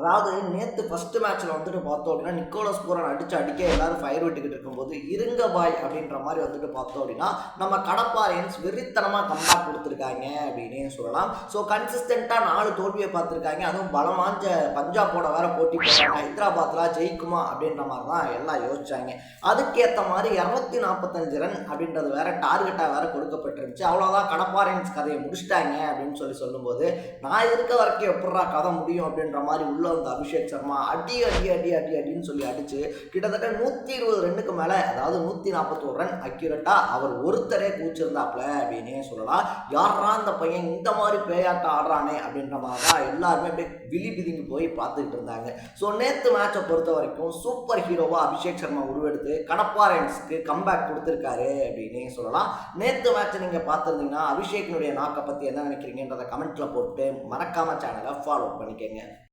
அதாவது நேற்று ஃபர்ஸ்ட் மேட்ச்ல வந்துட்டு பார்த்தோம் அப்படின்னா நிக்கோலஸ் பூரன் அடிக்க எல்லாரும் ஃபயர் விட்டுக்கிட்டு இருக்கும்போது இருங்க பாய் அப்படின்ற மாதிரி வந்துட்டு பார்த்தோம் அப்படின்னா நம்ம கடப்பாரியன்ஸ் வெறித்தனமாக கம்பேக் கொடுத்துருக்காங்க அப்படின்னே சொல்லலாம். ஸோ கன்சிஸ்டண்டாக 4 தோல்வியை பார்த்துருக்காங்க. அதுவும் பலமாஞ்ச பஞ்சாபோட வேற போட்டி போடுறாங்க. ஹைதராபாத்ல ஜெயிக்குமா அப்படின்ற மாதிரி தான் எல்லாம் யோசிச்சாங்க. அதுக்கேற்ற மாதிரி 245 ரன் அப்படின்றது வேற டார்கெட்டாக வேற கொடுக்கப்பட்டிருந்துச்சு. அவ்வளோதான் கடப்பாரியன்ஸ் கதையை முடிச்சிட்டாங்க அப்படின்னு சொல்லும்போது நான் இருக்க வரைக்கும் எப்படா கதை முடியும் அப்படின்ற மாதிரி உள்ள வந்து அபிஷேக் சர்மா அடி அடி அடி அடி அடின்னு சொல்லி அடிச்சு கிட்டத்தட்ட 120 ரன்னுக்கு மேல, அதாவது 141 ரன் அக்யூரேட்டா அவர் ஒருத்தரே கூச்சிருந்தாப்ல அப்படின்னே சொல்லலாம். யாரா அந்த பையன் இந்த மாதிரி பேயாட்டம் ஆடுறானே அப்படின்ற மாதிரி தான் எல்லாருமே அப்படியே விழி பிதுங்கி போய் பார்த்துக்கிட்டு இருந்தாங்க. ஸோ நேற்று மேட்சை பொறுத்த வரைக்கும் சூப்பர் ஹீரோவா அபிஷேக் சர்மா உருவெடுத்து கடப்பாரன்ஸ்க்கு கம்பேக் கொடுத்துருக்காரு அப்படின்னே சொல்லலாம். நேற்று மேட்சை நீங்க பார்த்துருந்தீங்கன்னா அபிஷேக்கினுடைய நாக்கை பத்தி என்ன நினைக்கிறீங்கன்றதை கமெண்ட்ல போட்டு மறக்காம சேனலை ஃபாலோ பண்ணிக்கங்க.